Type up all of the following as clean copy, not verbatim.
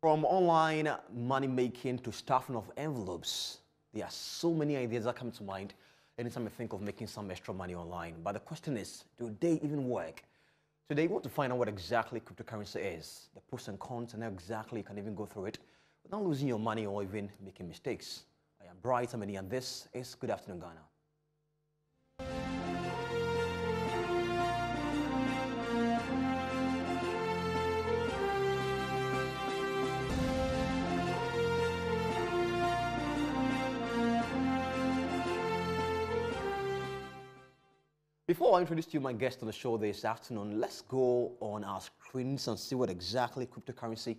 From online money making to stuffing of envelopes, there are so many ideas that come to mind anytime I think of making some extra money online. But the question is, do they even work? Today, we want to find out what exactly cryptocurrency is, the pros and cons, and how exactly you can even go through it without losing your money or even making mistakes. I am Bright Amani, and this is Good Afternoon, Ghana. Before I introduce to you my guest on the show this afternoon, let's go on our screens and see what exactly cryptocurrency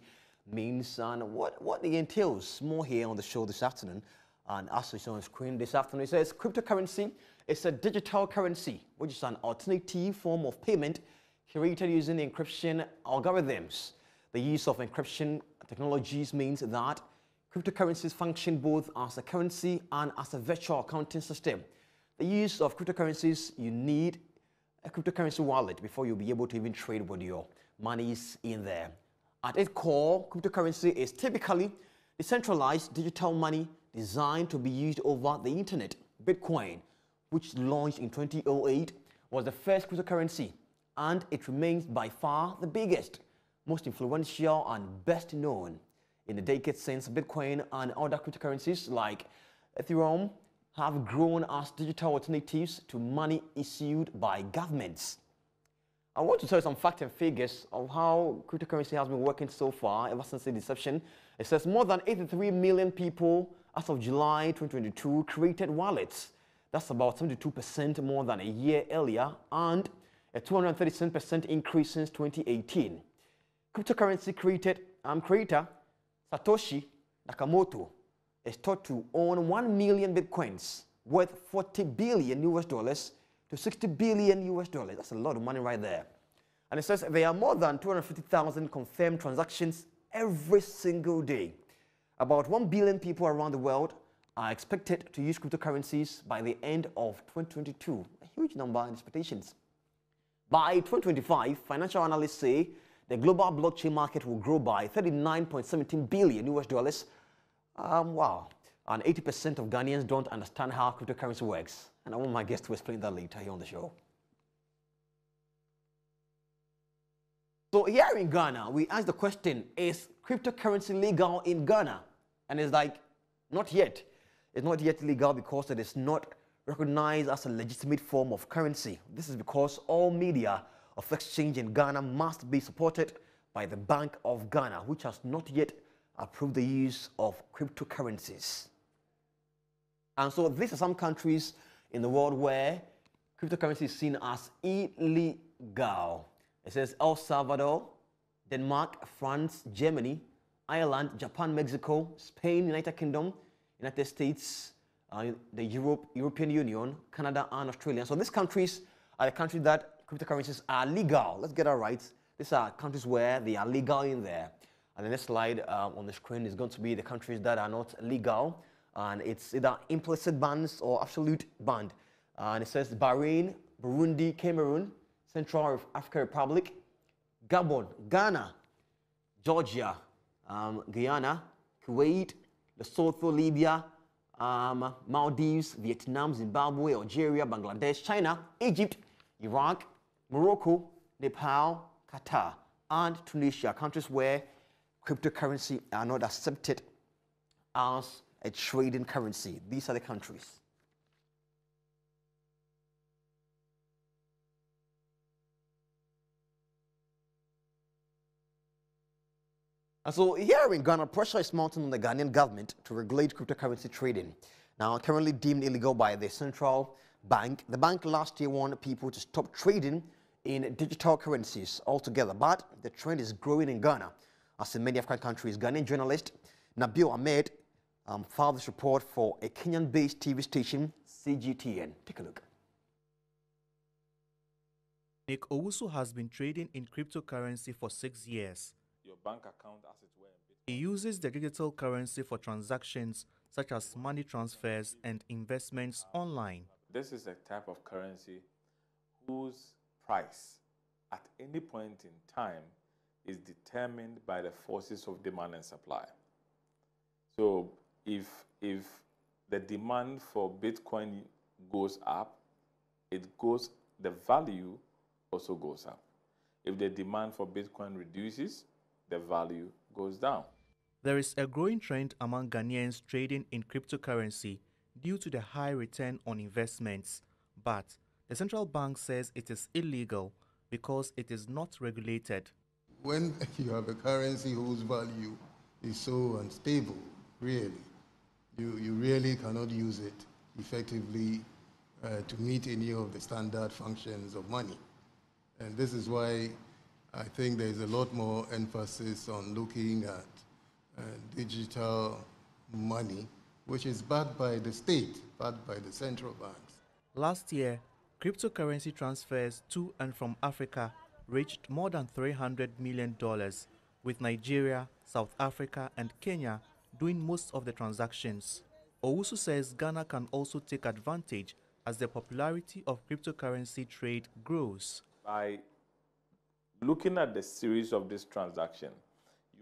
means and what it entails. More here on the show this afternoon. And as you see on the screen this afternoon, it says cryptocurrency is a digital currency, which is an alternative form of payment created using encryption algorithms. The use of encryption technologies means that cryptocurrencies function both as a currency and as a virtual accounting system. The use of cryptocurrencies, you need a cryptocurrency wallet before you'll be able to even trade with your monies in there. At its core, cryptocurrency is typically decentralized digital money designed to be used over the internet. Bitcoin, which launched in 2008, was the first cryptocurrency, and it remains by far the biggest, most influential, and best known. In the decades since, Bitcoin and other cryptocurrencies like Ethereum have grown as digital alternatives to money issued by governments. I want to tell you some facts and figures of how cryptocurrency has been working so far ever since its inception. It says more than 83 million people as of July 2022 created wallets. That's about 72% more than a year earlier and a 237% increase since 2018. Cryptocurrency creator Satoshi Nakamoto is thought to own 1 million bitcoins worth $40 billion to $60 billion. That's a lot of money right there. And it says there are more than 250,000 confirmed transactions every single day. About 1 billion people around the world are expected to use cryptocurrencies by the end of 2022. A huge number in expectations. By 2025, financial analysts say the global blockchain market will grow by $39.17 billion. Wow. And 80% of Ghanaians don't understand how cryptocurrency works. And I want my guest to explain that later here on the show. So here in Ghana, we ask the question, is cryptocurrency legal in Ghana? And it's like, not yet. It's not yet legal because it is not recognized as a legitimate form of currency. This is because all media of exchange in Ghana must be supported by the Bank of Ghana, which has not yet approved the use of cryptocurrencies. And so these are some countries in the world where cryptocurrency is seen as illegal. It says El Salvador, Denmark, France, Germany, Ireland, Japan, Mexico, Spain, United Kingdom, United States, the European Union, Canada, and Australia. So these countries are the countries that cryptocurrencies are legal. Let's get that right. These are countries where they are legal in there. And the next slide on the screen is going to be the countries that are not legal. And it's either implicit bans or absolute ban. And it says Bahrain, Burundi, Cameroon, Central African Republic, Gabon, Ghana, Georgia, Guyana, Kuwait, Lesotho, Libya, Maldives, Vietnam, Zimbabwe, Algeria, Bangladesh, China, Egypt, Iraq, Morocco, Nepal, Qatar, and Tunisia, countries where cryptocurrency are not accepted as a trading currency. These are the countries. And so here in Ghana, pressure is mounting on the Ghanaian government to regulate cryptocurrency trading. Now, currently deemed illegal by the central bank, the bank last year warned people to stop trading in digital currencies altogether. But the trend is growing in Ghana. As in many African countries, Ghanaian journalist Nabil Ahmed filed this report for a Kenyan-based TV station, CGTN. Take a look. Nick Owusu has been trading in cryptocurrency for 6 years. Your bank account, as it were. He uses the digital currency for transactions such as money transfers and investments online. This is a type of currency whose price at any point in time is determined by the forces of demand and supply. So if the demand for Bitcoin goes up, the value also goes up. If the demand for Bitcoin reduces, the value goes down. There is a growing trend among Ghanaians trading in cryptocurrency due to the high return on investments, but the central bank says it is illegal because it is not regulated. When you have a currency whose value is so unstable, really, you really cannot use it effectively to meet any of the standard functions of money. And this is why I think there is a lot more emphasis on looking at digital money, which is backed by the state, backed by the central banks. Last year, cryptocurrency transfers to and from Africa reached more than $300 million, with Nigeria, South Africa, and Kenya doing most of the transactions. Owusu says Ghana can also take advantage as the popularity of cryptocurrency trade grows. By looking at the series of this transaction,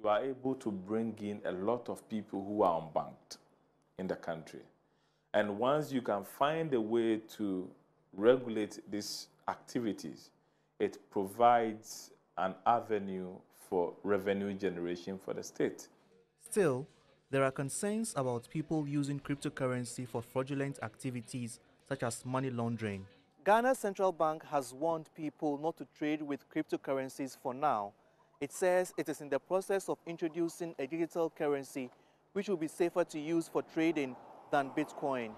you are able to bring in a lot of people who are unbanked in the country. And once you can find a way to regulate these activities, it provides an avenue for revenue generation for the state. Still, there are concerns about people using cryptocurrency for fraudulent activities such as money laundering. Ghana's central bank has warned people not to trade with cryptocurrencies for now. It says it is in the process of introducing a digital currency which will be safer to use for trading than Bitcoin.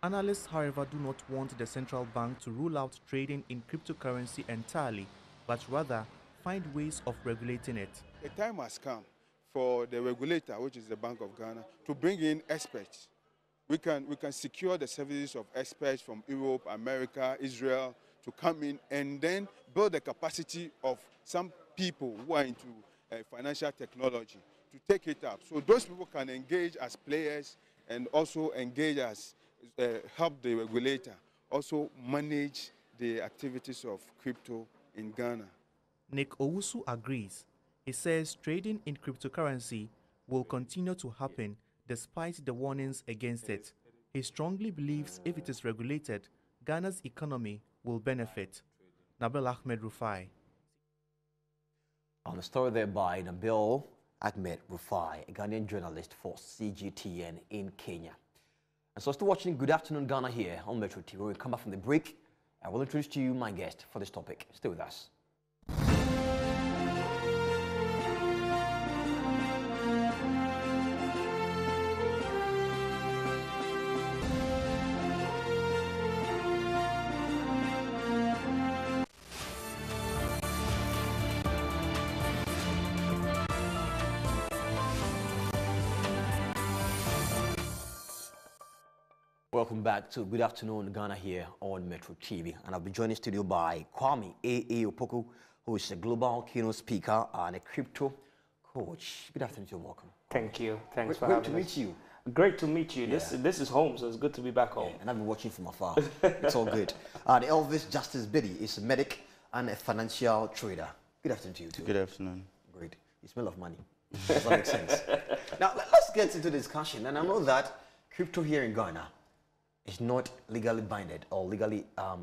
Analysts, however, do not want the central bank to rule out trading in cryptocurrency entirely, but rather find ways of regulating it. The time has come for the regulator, which is the Bank of Ghana, to bring in experts. We can secure the services of experts from Europe, America, Israel to come in and then build the capacity of some people who are into financial technology to take it up. So those people can engage as players and also engage as help the regulator also manage the activities of crypto in Ghana. Nick Owusu agrees. He says trading in cryptocurrency will continue to happen despite the warnings against it. He strongly believes if it is regulated, Ghana's economy will benefit. Nabil Ahmed Rufai. On the story there by Nabil Ahmed Rufai, a Ghanaian journalist for CGTN in Kenya. And so still watching Good Afternoon Ghana here on Metro TV. When we come back from the break, I will introduce to you my guest for this topic. Stay with us. Welcome back to Good Afternoon Ghana here on Metro TV. And I'll be joined in studio by Kwame A.A. Opoku, who is a global keynote speaker and a crypto coach. Good afternoon, you're welcome. Thank you. Thanks for Great having to us. meet you. Great to meet you. Yeah. This is home, so it's good to be back home. Yeah, and I've been watching from afar. It's all good. The Elvis Justice Biddy is a medic and a financial trader. Good afternoon to you too. Good afternoon. Great. You smell of money. Does that make sense? Now, let's get into the discussion. And I know that crypto here in Ghana is not legally binded or legally a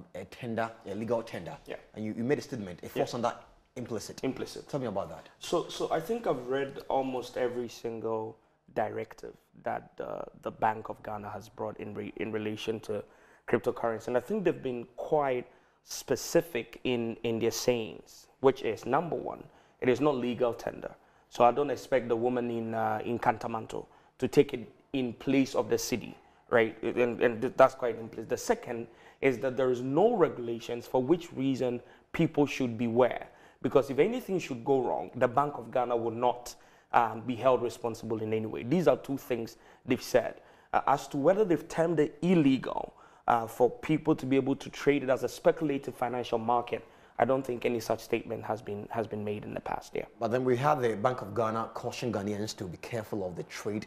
legal tender. Yeah. And you made a statement, it falls on that implicit. Implicit. Tell me about that. So I think I've read almost every single directive that the Bank of Ghana has brought in relation to cryptocurrency. And I think they've been quite specific in their sayings, which is, number one, it is not legal tender. So I don't expect the woman in Cantamanto to take it in place of the city. Right, and that's quite implicit. The second is that there is no regulations for which reason people should beware. Because if anything should go wrong, the Bank of Ghana will not be held responsible in any way. These are two things they've said. As to whether they've termed it illegal for people to be able to trade it as a speculative financial market, I don't think any such statement has been made in the past year. But then we have the Bank of Ghana caution Ghanaians to be careful of the trade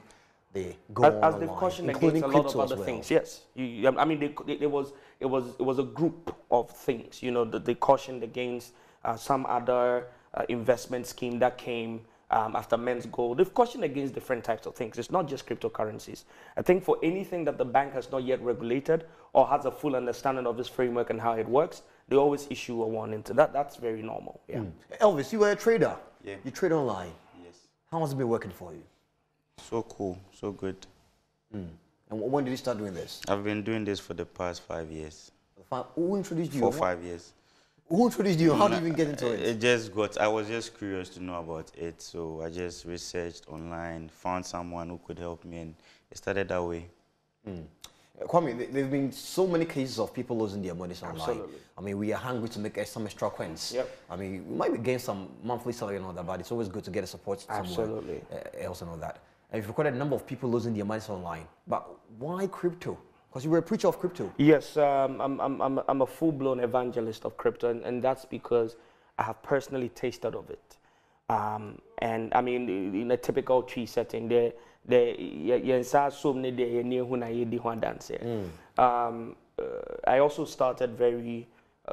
they go as on they've online, cautioned including against a lot of crypto other as things. well. Yes, I mean, it was a group of things. You know, that they cautioned against some other investment scheme that came after men's gold. They've cautioned against different types of things. It's not just cryptocurrencies. I think for anything that the bank has not yet regulated or has a full understanding of this framework and how it works, they always issue a warning to that. That's very normal. Yeah. Elvis, you were a trader. Yeah. You trade online. Yes. How has it been working for you? So cool, so good. And when did you start doing this? I've been doing this for the past 5 years. Who introduced you? For 5 years. Who introduced you? How did you even get into it? It just got, I was just curious to know about it, so I just researched online, found someone who could help me, and it started that way. Kwame, there have been so many cases of people losing their money online. Absolutely. I mean, we are hungry to make some extra coins. Yep. I mean, we might be getting some monthly salary and all that, but it's always good to get a support somewhere else and all that. And you've recorded a number of people losing their money online. But why crypto? Because you were a preacher of crypto. Yes, I'm a full-blown evangelist of crypto, and that's because I have personally tasted of it. And I mean, in a typical tree setting, I also started very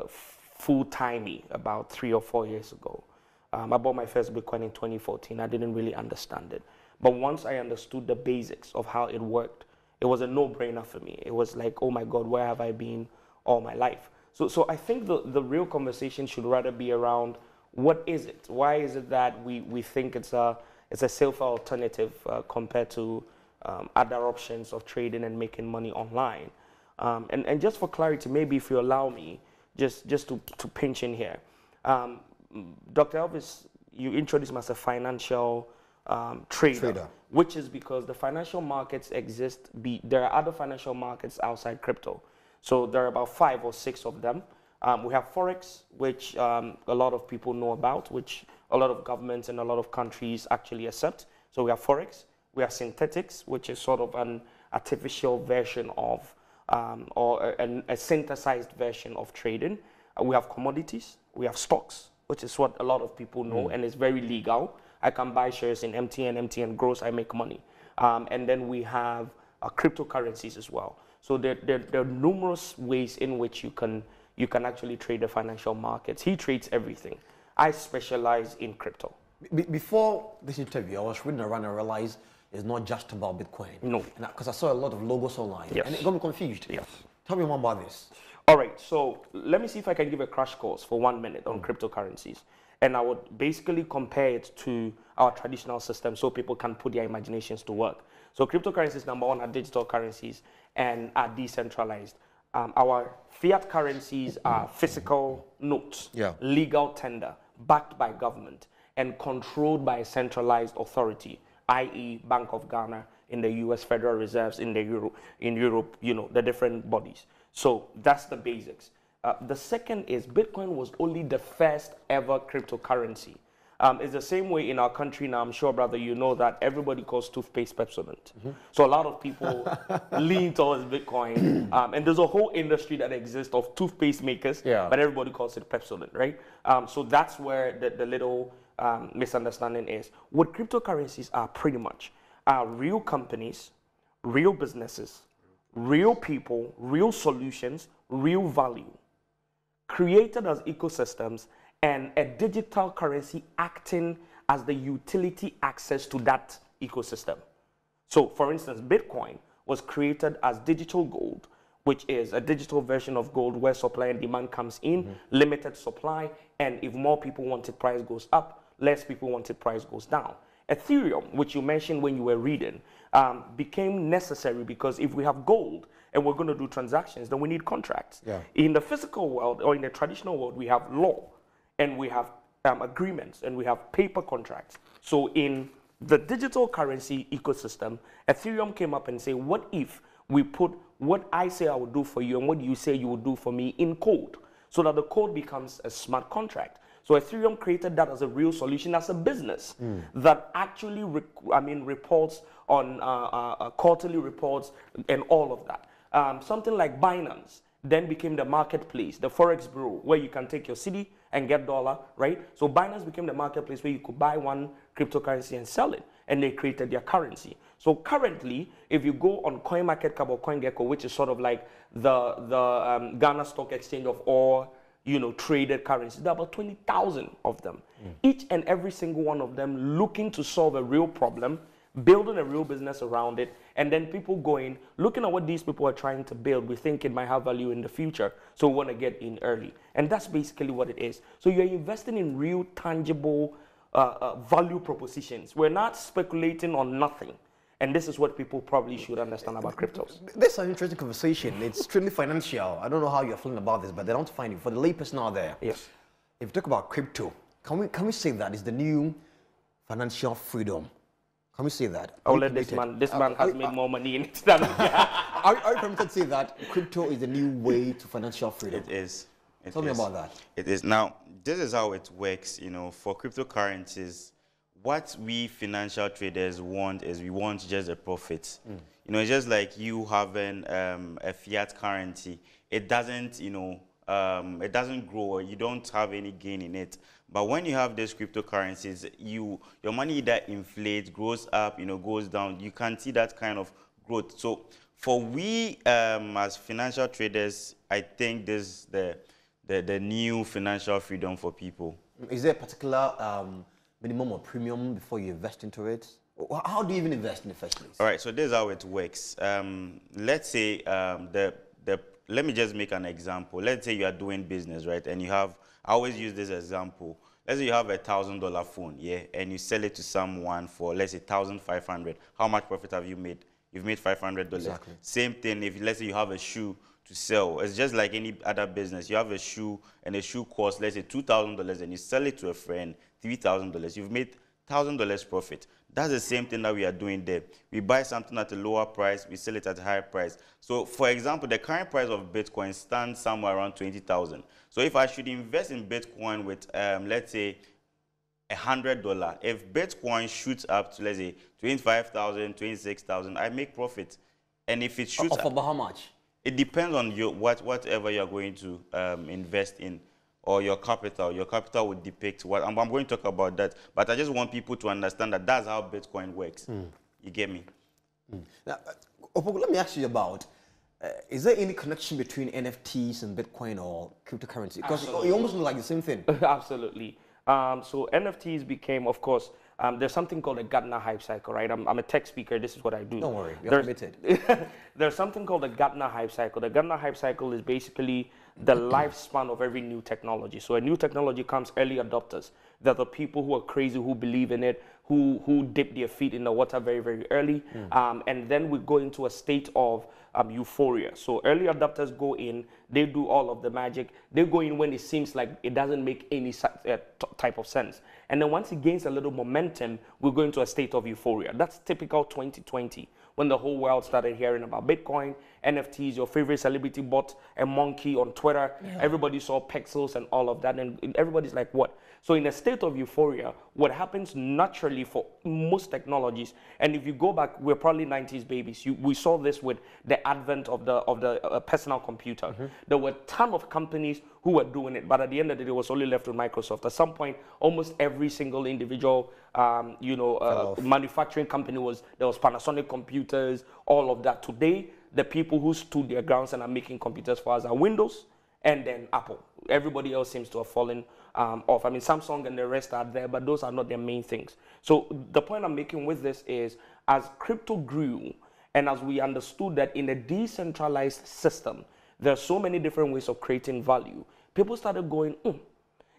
full-timey about 3 or 4 years ago. I bought my first Bitcoin in 2014. I didn't really understand it. But once I understood the basics of how it worked, it was a no-brainer for me. It was like, oh my God, where have I been all my life? So I think the real conversation should rather be around, what is it? Why is it that we think it's a safer alternative compared to other options of trading and making money online? And just for clarity, maybe if you allow me, just to pinch in here. Dr. Elvis, you introduced me as a financial trader, which is because the financial markets exist. There are other financial markets outside crypto. So there are about 5 or 6 of them. We have Forex, which a lot of people know about, which a lot of governments and a lot of countries actually accept. So we have Forex. We have synthetics, which is sort of an artificial version of, or a synthesized version of trading. We have commodities. We have stocks, which is what a lot of people know, and it's very legal. I can buy shares in MTN grows, I make money. And then we have cryptocurrencies as well. So there are numerous ways in which you can actually trade the financial markets. He trades everything. I specialize in crypto. Before this interview, I was reading around and realized it's not just about Bitcoin. No. Because I saw a lot of logos online. Yes. And it got me confused. Yes. Tell me more about this. All right, so let me see if I can give a crash course for 1 minute on cryptocurrencies. And I would basically compare it to our traditional system so people can put their imaginations to work. So cryptocurrencies, number one, are digital currencies and are decentralized. Our fiat currencies are physical notes, legal tender, backed by government, and controlled by a centralized authority, i.e. Bank of Ghana, in the US Federal Reserves, in Europe, you know, the different bodies. So that's the basics. The second is Bitcoin was only the first ever cryptocurrency. It's the same way in our country now. I'm sure, brother, you know that everybody calls toothpaste Pepsodent. So a lot of people lean towards Bitcoin. And there's a whole industry that exists of toothpaste makers, but everybody calls it Pepsodent, right? So that's where the little misunderstanding is. What cryptocurrencies are pretty much are real companies, real businesses, real people, real solutions, real value, created as ecosystems, and a digital currency acting as the utility access to that ecosystem. So, for instance, Bitcoin was created as digital gold, which is a digital version of gold where supply and demand comes in, limited supply, and if more people want it, price goes up, less people want it, price goes down. Ethereum, which you mentioned when you were reading, became necessary because if we have gold and we're going to do transactions, then we need contracts. In the physical world or in the traditional world, we have law and we have agreements and we have paper contracts. So in the digital currency ecosystem, Ethereum came up and said, what if we put what I say I will do for you and what you say you will do for me in code, so that the code becomes a smart contract. So Ethereum created that as a real solution, as a business that actually, reports on quarterly reports and all of that. Something like Binance then became the marketplace, the Forex Bureau, where you can take your cedi and get dollar, right? So Binance became the marketplace where you could buy one cryptocurrency and sell it, and they created their currency. So currently, if you go on CoinMarketCap or CoinGecko, which is sort of like the Ghana Stock Exchange of all traded currencies. There are about 20,000 of them. Each and every single one of them looking to solve a real problem, building a real business around it, and then people going, looking at what these people are trying to build, we think it might have value in the future, so we want to get in early. And that's basically what it is. So you're investing in real, tangible value propositions. We're not speculating on nothing. And this is what people probably should understand about cryptos. This is an interesting conversation. It's strictly financial. I don't know how you're feeling about this, but they don't find it. For the layperson out there, Yes. if you talk about crypto, can we say that is the new financial freedom? Can we say that? I'll let this man has made more money in it than Are you permitted to say that crypto is the new way to financial freedom? It is. Tell me about that. It is. Now, this is how it works, for cryptocurrencies. What we financial traders want is we want just a profit. It's just like you having a fiat currency. It doesn't, it doesn't grow, or you don't have any gain in it. But when you have these cryptocurrencies, your money either inflates, grows up, goes down. You can see that kind of growth. So for we as financial traders, I think this is the new financial freedom for people. Is there a particular minimum or premium before you invest into it? How do you even invest in the first place? All right, so this is how it works. Let's say let me just make an example. Let's say you are doing business, right? And I always use this example. Let's say you have $1,000 phone, yeah, and you sell it to someone for, let's say, $1,500. How much profit have you made? You've made $500. Exactly. Same thing if, let's say, you have a shoe to sell. It's just like any other business. You have a shoe, and the shoe costs, let's say, $2,000, and you sell it to a friend, $3,000. You've made $1,000 profit. That's the same thing that we are doing there. We buy something at a lower price, we sell it at a higher price. So, for example, the current price of Bitcoin stands somewhere around 20,000. So, if I should invest in Bitcoin with, let's say, $100, if Bitcoin shoots up to, let's say, 25,000, 26,000, I make profit. And if it shoots up, about how much? It depends on whatever you're going to invest in, or your capital. Your capital would depict what I'm going to talk about that. But I just want people to understand that that's how Bitcoin works. You get me? Now, Opoku, let me ask you about, is there any connection between NFTs and Bitcoin or cryptocurrency? Because it almost looks like the same thing. Absolutely. So NFTs became, of course, there's something called a Gartner hype cycle, right? I'm a tech speaker. This is what I do. Don't worry, you're committed. There's something called the Gartner hype cycle. The Gartner hype cycle is basically the lifespan of every new technology. So a new technology comes, early adopters. They're the people who are crazy, who believe in it, who dip their feet in the water very, very early. And then we go into a state of euphoria. So early adopters go in, they do all of the magic. They go in when it seems like it doesn't make any type of sense. And then once it gains a little momentum, we go into a state of euphoria. That's typical 2020, when the whole world started hearing about Bitcoin, NFTs, your favorite celebrity bought a monkey on Twitter. Yeah. Everybody saw pixels and all of that, and everybody's like, what? So in a state of euphoria, what happens naturally for most technologies, and if you go back, we're probably 90s babies. We saw this with the advent of the personal computer. There were a ton of companies who were doing it, but at the end of the day, it was only left with Microsoft. At some point, almost every single individual, manufacturing company there was Panasonic computers, all of that. Today, the people who stood their grounds and are making computers for us are Windows and then Apple. Everybody else seems to have fallen off. I mean, Samsung and the rest are there, but those are not their main things. So the point I'm making with this is, as crypto grew, and as we understood that in a decentralized system, there are so many different ways of creating value, people started going,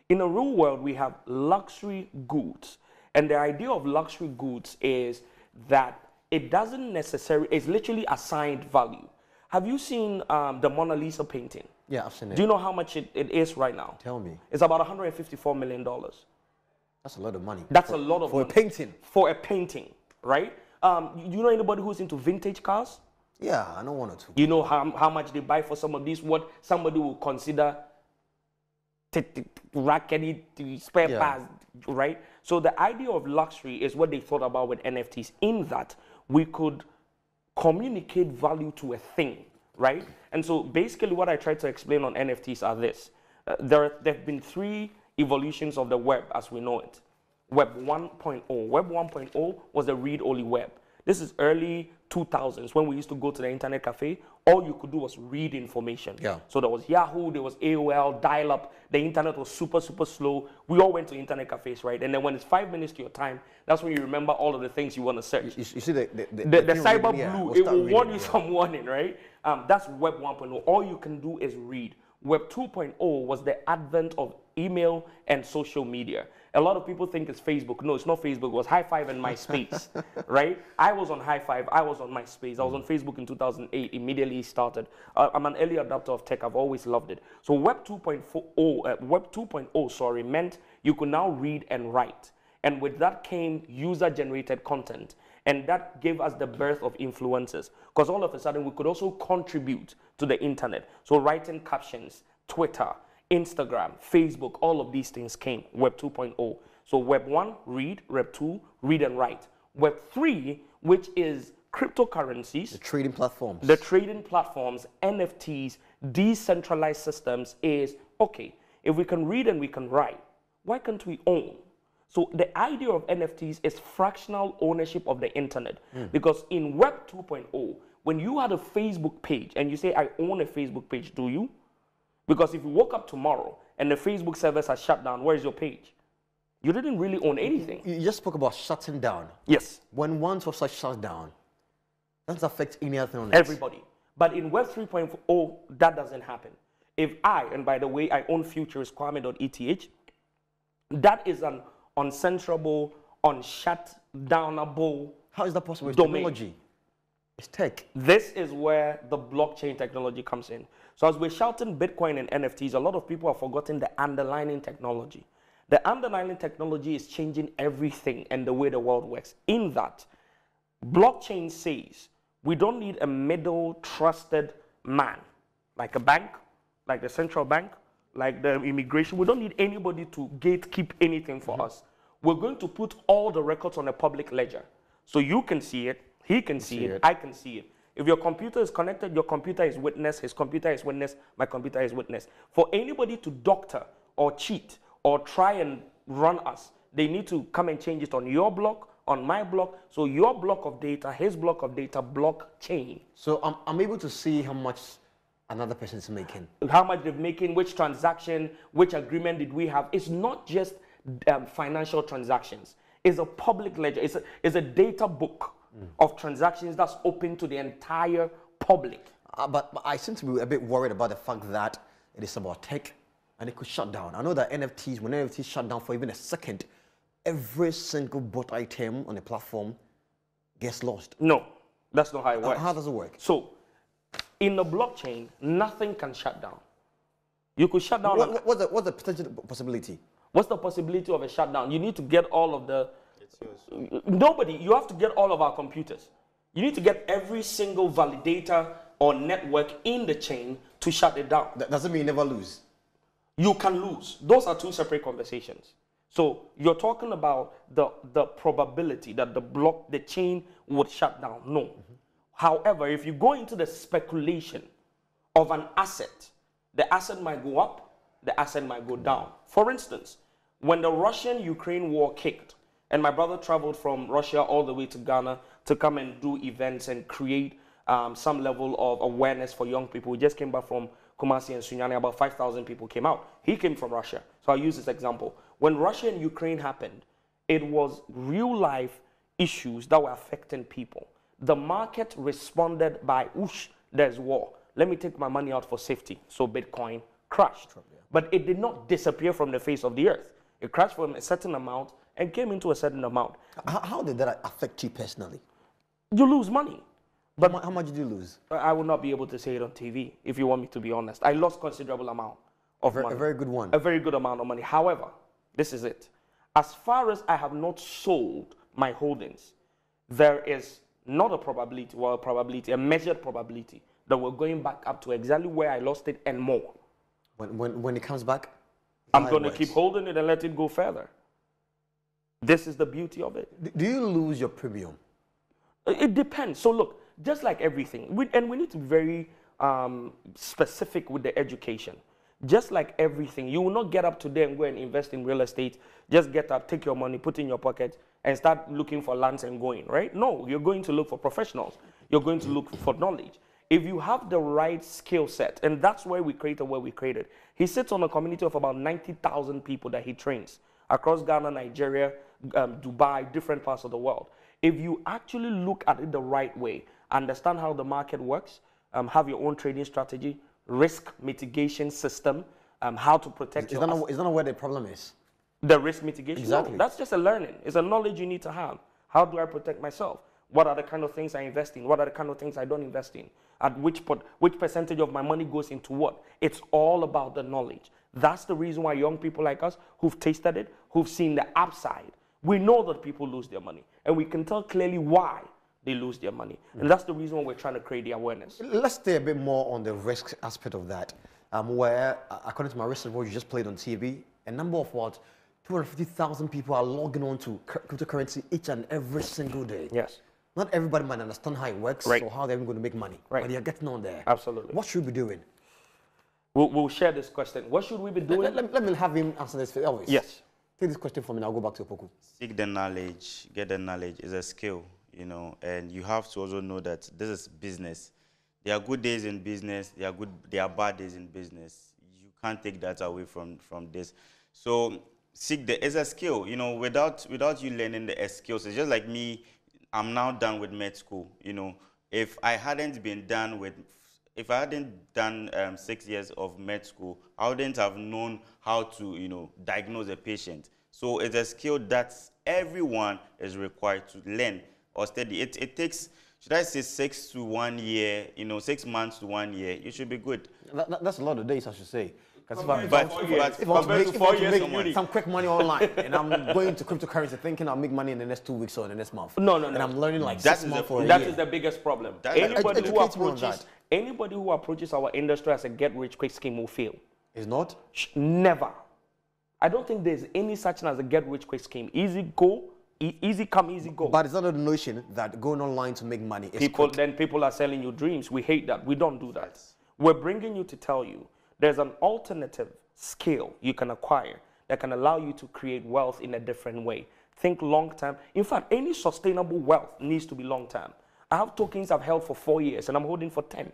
in a real world, we have luxury goods. And the idea of luxury goods is that it doesn't necessarily, it's literally assigned value. Have you seen the Mona Lisa painting? Yeah, I've seen it. Do you know how much it is right now? Tell me. It's about $154 million. That's a lot of money. That's a lot of money. For a painting. For a painting, right? You know anybody who's into vintage cars? Yeah, I know one or two. You know how much they buy for some of these, what somebody will consider rackety spare parts, right? So the idea of luxury is what they thought about with NFTs, in that we could communicate value to a thing, right? And so basically what I try to explain on NFTs are this. There have been 3 evolutions of the web as we know it. Web 1.0. Web 1.0 was the read-only web. This is early 2000s when we used to go to the internet cafe. All you could do was read information. Yeah. So there was Yahoo, there was AOL, dial-up. The internet was super, super slow. We all went to internet cafes, right? And then when it's 5 minutes to your time, that's when you remember all of the things you want to search. You see the cyber reading, blue, we'll it start will warn reading, you some warning, right? That's Web 1.0. All you can do is read. Web 2.0 was the advent of email and social media. A lot of people think it's Facebook. No, it's not Facebook. It was High Five and MySpace, right? I was on High Five. I was on MySpace. I was on Facebook in 2008. Immediately started. I'm an early adopter of tech. I've always loved it. So Web 2.0, sorry, meant you could now read and write. And with that came user-generated content. And that gave us the birth of influencers. Because all of a sudden, we could also contribute to the internet. So writing captions, Twitter, Instagram, Facebook, all of these things came, Web 2.0. So Web 1, read. Web 2, read and write. Web 3, which is cryptocurrencies. The trading platforms. The trading platforms, NFTs, decentralized systems is, okay, if we can read and we can write, why can't we own? So the idea of NFTs is fractional ownership of the internet. Because in Web 2.0, when you had a Facebook page and you say, I own a Facebook page, do you? Because if you woke up tomorrow and the Facebook servers are shut down, where is your page? You didn't really own anything. You just spoke about shutting down. Yes. When one website shuts down, doesn't affect any other thing on it. Everybody. But in Web 3.0, that doesn't happen. If and by the way, I own Futures, Kwame.eth, that is an uncensorable, unshutdownable How is that possible? It's domain. technology. It's tech. This is where the blockchain technology comes in. So as we're shouting Bitcoin and NFTs, a lot of people have forgotten the underlying technology. The underlying technology is changing everything and the way the world works. In that, blockchain says we don't need a middle trusted man, like a bank, like the central bank, like the immigration. We don't need anybody to gatekeep anything for us. We're going to put all the records on a public ledger. So you can see it, he can see it, I can see it. If your computer is connected, your computer is witness, his computer is witness, my computer is witness. For anybody to doctor or cheat or try and run us, they need to come and change it on your block, on my block. So your block of data, his block of data, blockchain. So I'm able to see how much another person is making. How much they're making, which transaction, which agreement did we have. It's not just financial transactions. It's a public ledger. It's a data book of transactions that's open to the entire public. But I seem to be a bit worried about the fact that it is about tech and it could shut down. I know that NFTs, when NFTs shut down for even a second, every single bought item on the platform gets lost. No, that's not how it works. How does it work? So, in the blockchain, nothing can shut down. You could shut down. What's the potential possibility? What's the possibility of a shutdown? You need to get all of the... Nobody. You have to get all of our computers. You need to get every single validator or network in the chain to shut it down. That doesn't mean you never lose. You can lose. Those are two separate conversations. So you're talking about the probability that the chain would shut down. No. However, if you go into the speculation of an asset, the asset might go up, the asset might go down. For instance, when the Russian-Ukraine war kicked, and my brother traveled from Russia all the way to Ghana to come and do events and create some level of awareness for young people. We just came back from Kumasi and Sunyani. About 5,000 people came out. He came from Russia. So I'll use this example. When Russia and Ukraine happened, it was real-life issues that were affecting people. The market responded by, whoosh, there's war. Let me take my money out for safety. So Bitcoin crashed. But it did not disappear from the face of the earth. It crashed from a certain amount and came into a certain amount. How did that affect you personally? You lose money. But how much did you lose? I will not be able to say it on TV, if you want me to be honest. I lost considerable amount of money. A very good one. A very good amount of money. However, this is it. As far as I have not sold my holdings, there is not a probability, well, a probability, a measured probability that we're going back up to exactly where I lost it and more. When it comes back? I'm going to keep holding it and let it go further. This is the beauty of it. Do you lose your premium? It depends. So look, just like everything, we need to be very specific with the education. Just like everything, you will not get up today and go and invest in real estate. Just get up, take your money, put it in your pocket, and start looking for lands and going, right? No, you're going to look for professionals. You're going to look for knowledge. If you have the right skill set, and that's why we created what we created. He sits on a community of about 90,000 people that he trains across Ghana, Nigeria, Dubai, different parts of the world. If you actually look at it the right way, understand how the market works, have your own trading strategy, risk mitigation system, how to protect Is that not where the problem is? The risk mitigation? Exactly. No, that's just a learning. It's a knowledge you need to have. How do I protect myself? What are the kind of things I invest in? What are the kind of things I don't invest in? At which percentage of my money goes into what? It's all about the knowledge. That's the reason why young people like us who've tasted it, who've seen the upside, we know that people lose their money. And we can tell clearly why they lose their money. And that's the reason why we're trying to create the awareness. Let's stay a bit more on the risk aspect of that, where, according to my research, what you just played on TV, a number of 250,000 people are logging on to cryptocurrency each and every single day. Yes. Not everybody might understand how it works or how they're even going to make money. Right. But they're getting on there. Absolutely. What should we be doing? We'll share this question. What should we be doing? Let me have him answer this. Elvis. Yes. Take this question from me and I'll go back to Opoku. Seek the knowledge, get the knowledge is a skill, you know, and you have to also know that this is business. There are good days in business, there are bad days in business. You can't take that away from this. So it's a skill, you know, without you learning the skills. It's just like me, I'm now done with med school, you know. If I hadn't done 6 years of med school, I wouldn't have known how to, you know, diagnose a patient. So it's a skill that everyone is required to learn or study. It takes, should I say 6 to 1 year, you know, 6 months to 1 year, you should be good. That's a lot of days, I should say. If I want to make some quick money online and I'm going to cryptocurrency thinking I'll make money in the next 2 weeks or the next month. No. And I'm learning like That 6 months for a That year. is the biggest problem. Anybody who approaches our industry as a get-rich-quick scheme will fail. It's not? Never. I don't think there's any such thing as a get-rich-quick scheme. Easy go, easy come, easy go. But it's not a notion that going online to make money is Then people are selling you dreams. We hate that. We don't do that. We're bringing you to tell you there's an alternative skill you can acquire that can allow you to create wealth in a different way. Think long-term. In fact, any sustainable wealth needs to be long-term. I have tokens I've held for 4 years and I'm holding for 10.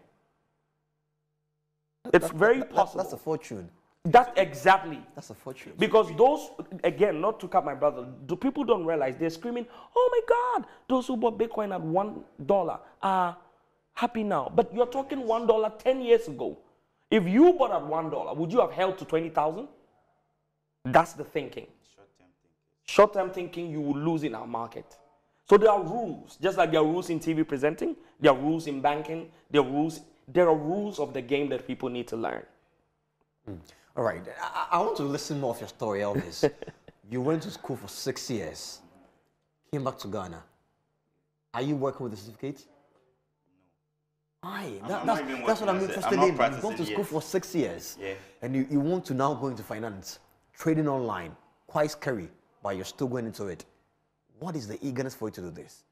It's very possible. That's a fortune. That's exactly. That's a fortune. Because those, again, not to cut my brother, people don't realize they're screaming, oh my God, those who bought Bitcoin at $1 are happy now. But you're talking $1 10 years ago. If you bought at $1, would you have held to 20,000? That's the thinking. Short-term thinking, you will lose in our market. So there are rules, just like there are rules in TV presenting, there are rules in banking, there are rules of the game that people need to learn. All right, I want to listen more of your story, Elvis. You went to school for 6 years, came back to Ghana. Are you working with the certificate? Aye, that's what I'm interested in. You've gone to school for 6 years, and you want to now go into finance, trading online, quite scary, but you're still going into it. What is the eagerness for you to do this?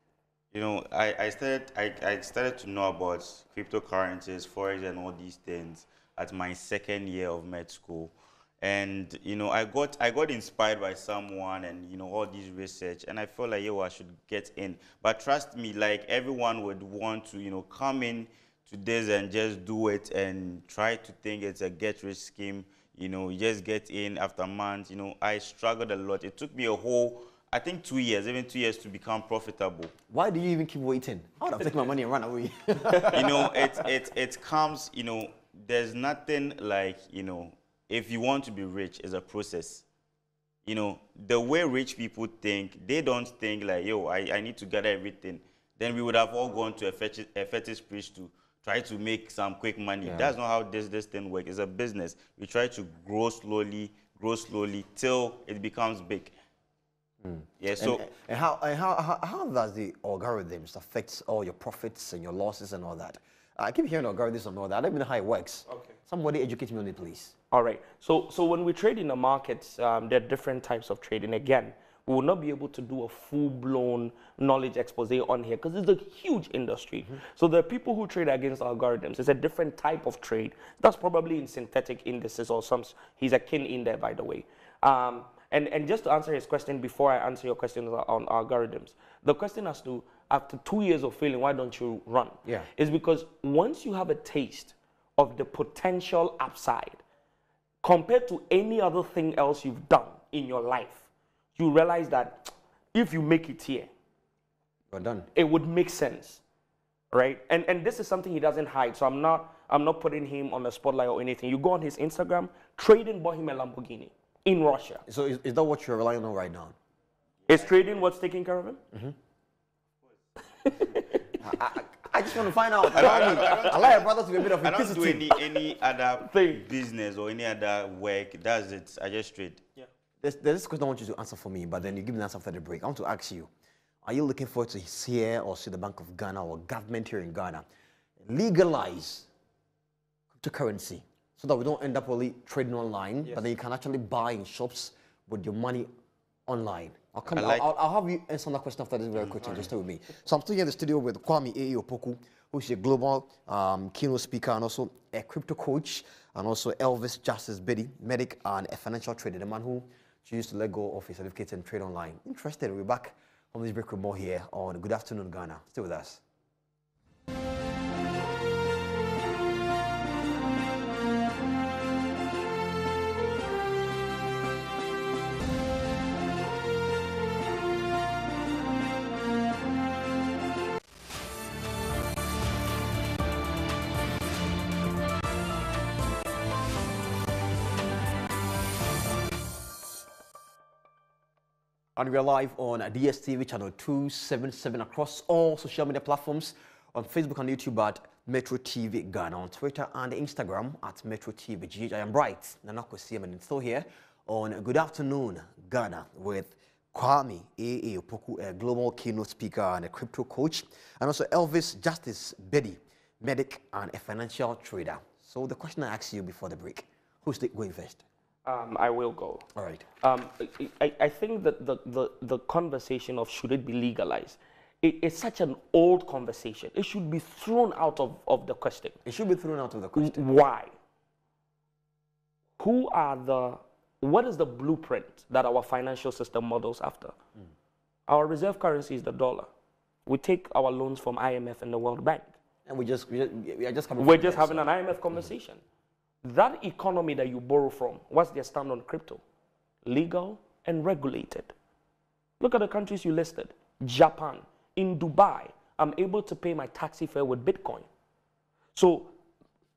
You know, I started to know about cryptocurrencies, forex, and all these things at my 2nd year of med school, and you know, I got inspired by someone, and you know, all these research, and I felt like, yo, I should get in. But trust me, like everyone would want to, you know, come in to this and just do it and try to think it's a get-rich scheme. You know, you just get in after months. You know, I struggled a lot. It took me a whole, I think 2 years, even 2 years to become profitable. Why do you even keep waiting? I would have taken my money and run away. You know, it comes, you know, there's nothing like, you know, if you want to be rich, it's a process. You know, the way rich people think, they don't think like, yo, I need to gather everything. Then we would have all gone to a fetish priest to try to make some quick money. Yeah. That's not how this thing works. It's a business. We try to grow slowly till it becomes big. Yeah. So and how does the algorithms affect all your profits and your losses and all that? I keep hearing algorithms and all that. I don't even know how it works. Okay. Somebody educate me on it, please. All right. So when we trade in the markets, there are different types of trading. Again, we will not be able to do a full-blown knowledge expose on here because it's a huge industry. So there are people who trade against algorithms. It's a different type of trade. That's probably in synthetic indices or some. He's a kin in there, by the way. And just to answer his question before I answer your question on algorithms, the question as to after 2 years of failing, why don't you run? Yeah. Is because once you have a taste of the potential upside, compared to any other thing else you've done in your life, you realize that if you make it here, You're done. it would make sense, right? And this is something he doesn't hide. So I'm not putting him on the spotlight or anything. You go on his Instagram, trading bought him a Lamborghini in Russia. So is that what you're relying on right now? Is trading what's taking care of him? I just want to find out. I like your brother to be a bit of I don't do inquisitive. any other Thing. business or any other work. That's it. I just trade. Yeah. There's this question I want you to answer for me, but then you give me the answer after the break. I want to ask you, are you looking forward to hear or see the Bank of Ghana or government here in Ghana legalize cryptocurrency so that we don't end up only trading online, but then you can actually buy in shops with your money online? I'll have you answer that question after this very quickly. Just stay with me. So I'm still here in the studio with Kwame A. Opoku, who's a global keynote speaker and also a crypto coach, and also Elvis Justice Biddy, medic and a financial trader, the man who used to let go of his certificate and trade online. Interested? We're back on this break with more here on Good Afternoon Ghana. Stay with us. And we are live on DSTV channel 277 across all social media platforms, on Facebook and YouTube at Metro TV Ghana, on Twitter and Instagram at Metro TV GH. I am Bright Nanako Siem, and still here on Good Afternoon Ghana with Kwame A. Opoku, a global keynote speaker and a crypto coach, and also Elvis Justice Biddy, medic and a financial trader. So the question I asked you before the break, who's going first? I will go. All right. I think that the conversation of should it be legalized, it's such an old conversation. It should be thrown out of the question. It should be thrown out of the question. Why? What is the blueprint that our financial system models after? Our reserve currency is the dollar. We take our loans from IMF and the World Bank. And we are just having an IMF conversation. That economy that you borrow from, what's their stand on crypto? Legal and regulated. Look at the countries you listed. Japan. In Dubai, I'm able to pay my taxi fare with Bitcoin. So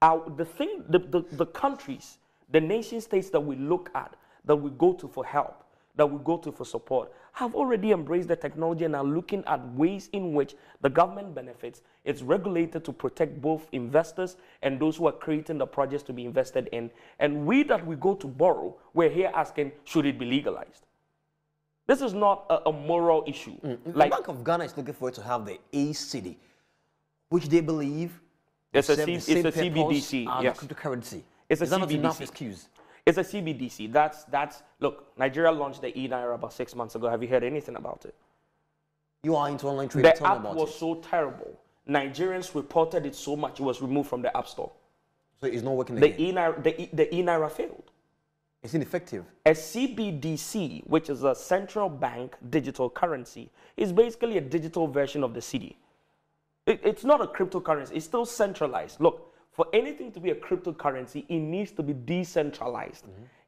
the countries, the nation states that we look at, that we go to for help, that we go to for support, have already embraced the technology and are looking at ways in which the government benefits. It's regulated to protect both investors and those who are creating the projects to be invested in. And we that we go to borrow, we're here asking, should it be legalized? This is not a moral issue. The Bank of Ghana is looking for it to have the A-City, which they believe it's a CBDC. Yes. Cryptocurrency. It's a Is that not CBDC. enough excuse? It's a CBDC. Look, Nigeria launched the e-Naira about 6 months ago. Have you heard anything about it? You are into online trading. The app was so terrible. Nigerians reported it so much, it was removed from the App Store. So it's not working again? The e-Naira failed. It's ineffective. A CBDC, which is a central bank digital currency, is basically a digital version of the cedi. It's not a cryptocurrency. It's still centralized. Look, for anything to be a cryptocurrency, it needs to be decentralized.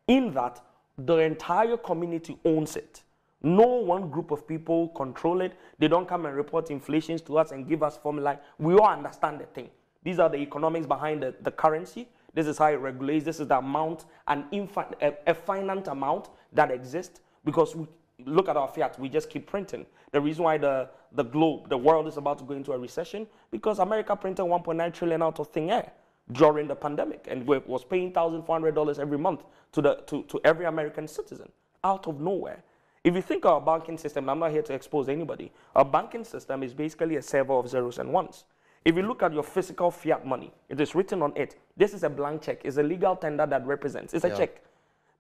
In that, the entire community owns it. No one group of people control it. They don't come and report inflations to us and give us formula. We all understand the thing. These are the economics behind the currency. This is how it regulates. This is the amount, a finite amount that exists. Because we look at our fiat, we just keep printing. The reason why the globe, the world is about to go into a recession, because America printed 1.9 trillion out of thin air during the pandemic, and was paying $1,400 every month to every American citizen out of nowhere. If you think our banking system, I'm not here to expose anybody, our banking system is basically a server of zeros and ones. If you look at your physical fiat money, it is written on it. This is a blank check. It's a legal tender that represents. It's a check.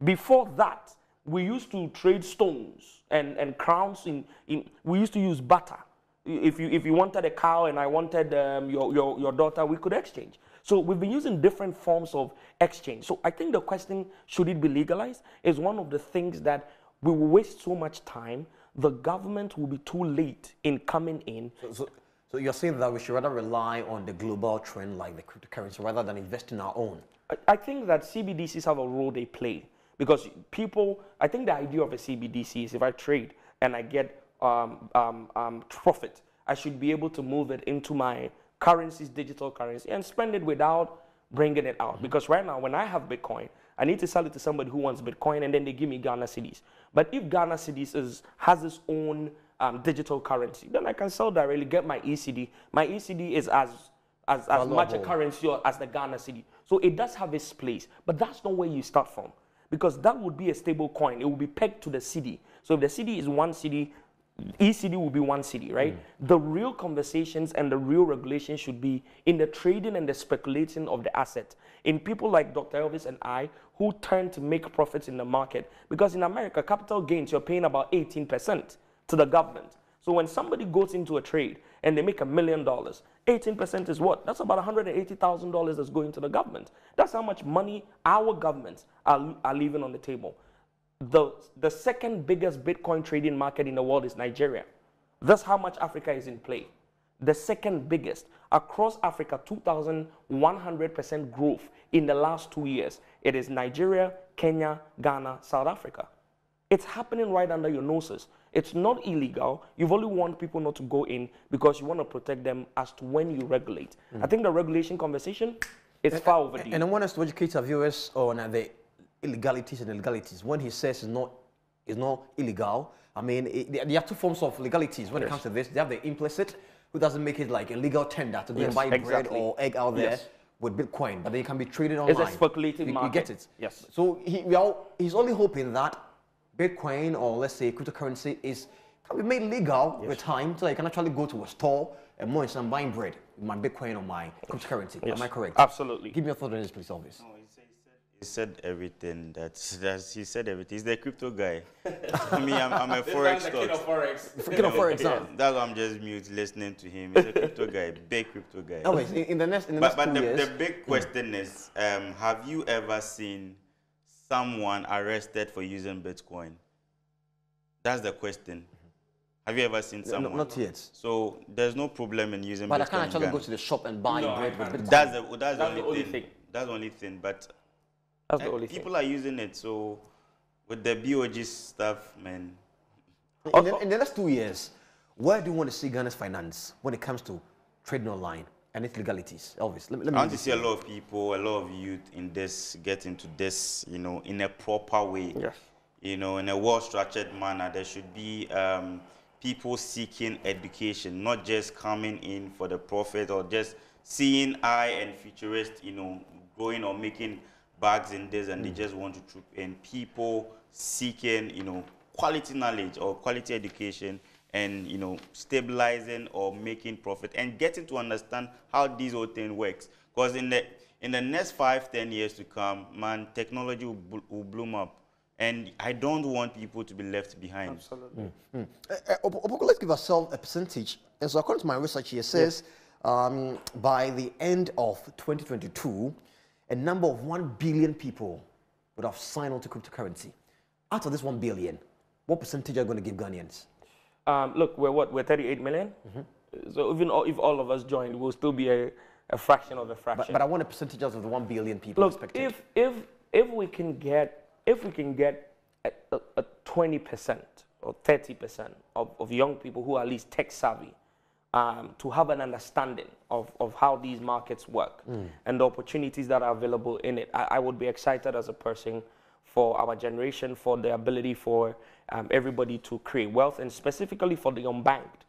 Before that, we used to trade stones and crowns. We used to use barter. If you wanted a cow and I wanted your daughter, we could exchange. So we've been using different forms of exchange. So I think the question, should it be legalized, is one of the things that we will waste so much time. The government will be too late in coming in. So you're saying that we should rather rely on the global trend like the cryptocurrency rather than invest in our own? I think that CBDCs have a role they play because people, I think the idea of a CBDC is if I trade and I get profit, I should be able to move it into my currencies, digital currency, and spend it without bringing it out. Because right now, when I have Bitcoin, I need to sell it to somebody who wants Bitcoin, and then they give me Ghana cedis. But if Ghana cedis has its own digital currency, then I can sell directly, get my ECD. My ECD is as much a currency as the Ghana cedi. So it does have its place, but that's not where you start from, because that would be a stable coin. It will be pegged to the cedi. So if the cedi is one cedi, ECD will be one cedi, right? The real conversations and the real regulation should be in the trading and the speculating of the asset. In people like Dr. Elvis and I, who turn to make profits in the market. Because in America, capital gains, you're paying about 18% to the government. So when somebody goes into a trade and they make $1 million, 18% is what? That's about $180,000 that's going to the government. That's how much money our governments are leaving on the table. The second biggest Bitcoin trading market in the world is Nigeria. That's how much Africa is in play. The second biggest. Across Africa, 2,100% growth in the last 2 years. It is Nigeria, Kenya, Ghana, South Africa. It's happening right under your noses. It's not illegal. You've only want people not to go in because you want to protect them as to when you regulate. I think the regulation conversation is far overdue. And I want us to educate our viewers on the illegalities and illegalities. When he says it's not illegal, I mean, there are two forms of legalities when it comes to this. They have the implicit, who doesn't make it like a legal tender to go and buy bread or egg out there with Bitcoin, but they can be traded online. It's a speculative market. You get it? Yes. So he's only hoping that Bitcoin, or let's say cryptocurrency, can be made legal with time, so I can actually go to a store and more and buying bread with my Bitcoin or my cryptocurrency. Am I correct? Absolutely. Give me your thought on this, please, Elvis. No, he said everything. He said everything. He's the crypto guy. I mean, I'm a forex stock. King of forex. That's why I'm just mute listening to him. He's a crypto guy, big crypto guy. Always in the next 2 years. The big question is, have you ever seen someone arrested for using Bitcoin? That's the question. Have you ever seen someone? No, not yet. So there's no problem in using Bitcoin. But I can't actually go to the shop and buy bread with Bitcoin. That's the only thing. That's the only thing. But that's the only people are using it. So with the BOG stuff, man. In the next 2 years, where do you want to see Ghana's finance when it comes to trading online and its legalities? Elvis, let me I want to see a lot of people, a lot of youth in this, get into this, in a proper way. Yes. In a well-structured manner. There should be people seeking education, not just coming in for the profit or just seeing eye and futurist, growing or making bags in this and they just want to troop in. People seeking, quality knowledge or quality education and, stabilizing or making profit and getting to understand how this whole thing works. Because in the next 5-10 years to come, man, technology will bloom up. And I don't want people to be left behind. Absolutely. Let's give ourselves a percentage. And so according to my research here, it says by the end of 2022, a number of 1 billion people would have signed on to cryptocurrency. Out of this 1 billion, what percentage are you going to give Ghanaians? Look, we're 38 million. So even if all of us joined, we'll still be a fraction of a fraction. But I want a percentage out of the 1 billion people. Look, if we can get a 20% or 30% of young people who are at least tech savvy to have an understanding of how these markets work and the opportunities that are available in it, I would be excited as a person for our generation, for the ability for everybody to create wealth, and specifically for the unbanked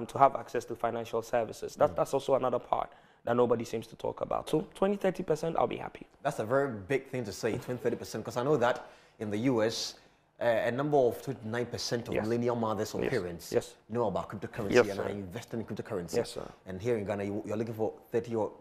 to have access to financial services. That's also another part that nobody seems to talk about. So 20-30%, I'll be happy. That's a very big thing to say, 20-30%, because I know that in the US, a number of 29% of millennial mothers or parents know about cryptocurrency and are investing in cryptocurrency. Yes, sir. And here in Ghana, you're looking for 30 or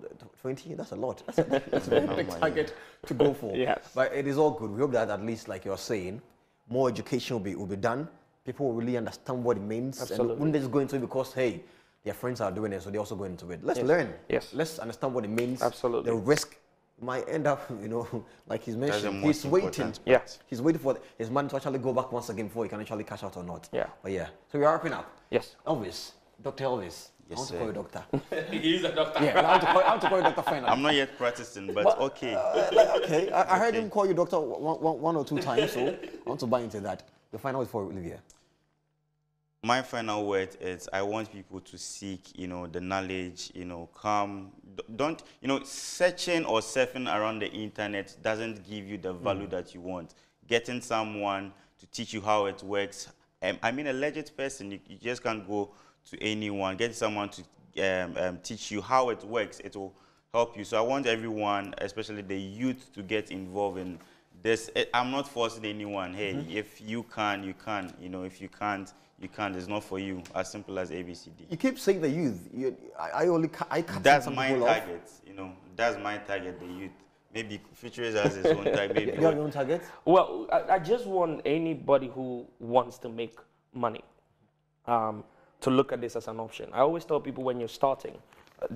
20. That's a lot. That's a very big target to go for. Yes. But it is all good. We hope that at least, like you're saying, more education will be done. People will really understand what it means. Absolutely. And wouldn't just go into it because, hey, their friends are doing it, so they also go into it. Let's learn. Yes. Let's understand what it means. Absolutely. The risk might end up, you know, like he's That's the mentioned, most he's waiting. important Yeah. part. He's waiting for his money to actually go back once again before he can actually cash out or not. Yeah. But yeah, so we are wrapping up. Yes. Elvis, Dr. Elvis. I Yes, want to sir. call you doctor. He's a doctor. Yeah, I want to call you doctor finally. I'm not yet practicing, but okay. Okay, I heard him call you doctor one or two times, so I want to buy into that. The final word for Olivia. My final word is I want people to seek, you know, the knowledge, you know, don't, you know, searching or surfing around the internet doesn't give you the value that you want. Getting someone to teach you how it works. I mean, a legit person, you just can't go to anyone. Get someone to teach you how it works. It will help you. So I want everyone, especially the youth, to get involved in this. I'm not forcing anyone. Hey, if you can, you can. You know, if you can't, you can't. It's not for you. As simple as ABCD. You keep saying the youth. I cut That's some my people off. target. You know, that's my target. The youth. Maybe Futurist has his own target. Maybe You have your own target? Well, I just want anybody who wants to make money to look at this as an option. I always tell people when you're starting,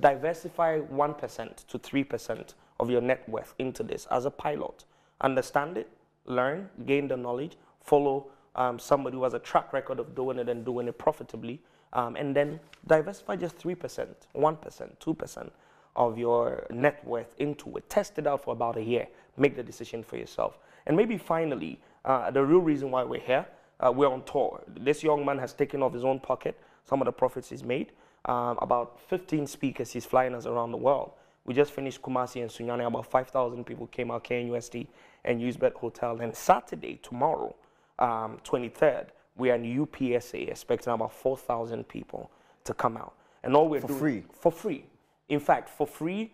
diversify 1% to 3% of your net worth into this as a pilot. Understand it, learn, gain the knowledge, follow somebody who has a track record of doing it and doing it profitably, and then diversify just 3%, 1%, 2% of your net worth into it. Test it out for about a year. Make the decision for yourself. And maybe finally, the real reason why we're here, we're on tour. This young man has taken off his own pocket some of the profits he's made. About 15 speakers he's flying us around the world. We just finished Kumasi and Sunyani. About 5,000 people came out, KNUST and Usbet Hotel. And Saturday, tomorrow, 23rd, we are in UPSA, expecting about 4,000 people to come out. And all we're doing... free? For free. In fact, for free,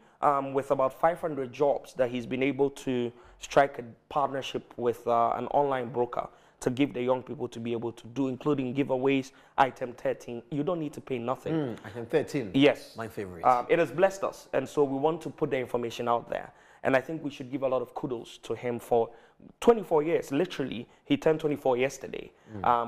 with about 500 jobs that he's been able to strike a partnership with an online broker to give the young people to be able to do, including giveaways, item 13. You don't need to pay nothing. Item 13. Yes. My favorite. It has blessed us, and so we want to put the information out there. And I think we should give a lot of kudos to him for 24 years. Literally, he turned 24 yesterday,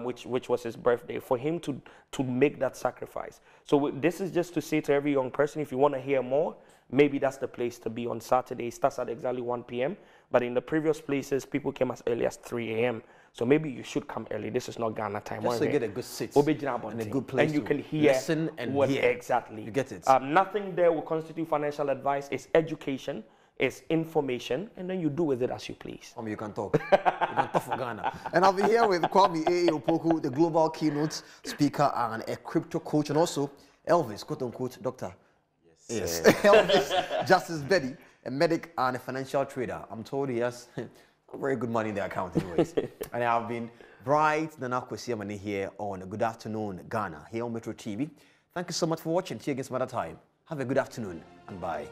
which was his birthday, for him to make that sacrifice. So this is just to say to every young person, if you want to hear more, maybe that's the place to be on Saturday. It starts at exactly 1 p.m. But in the previous places, people came as early as 3 a.m. So maybe you should come early. This is not Ghana time. Just to get a good seat and and a good place and you to can hear listen and what hear. exactly. You get it. Nothing there will constitute financial advice. It's education, it's information, and then you do with it as you please. You can talk. You can talk for Ghana. And I'll be here with Kwame A. Opoku, the global keynote speaker and a crypto coach, and also Elvis, quote unquote, doctor. Yes. Elvis Justice Betty, a medic and a financial trader. I'm told he has very good money in the account anyways. And I've been Bright Nana Kwesiamani here on Good Afternoon Ghana, here on Metro TV. Thank you so much for watching. See you again some other time. Have a good afternoon and bye.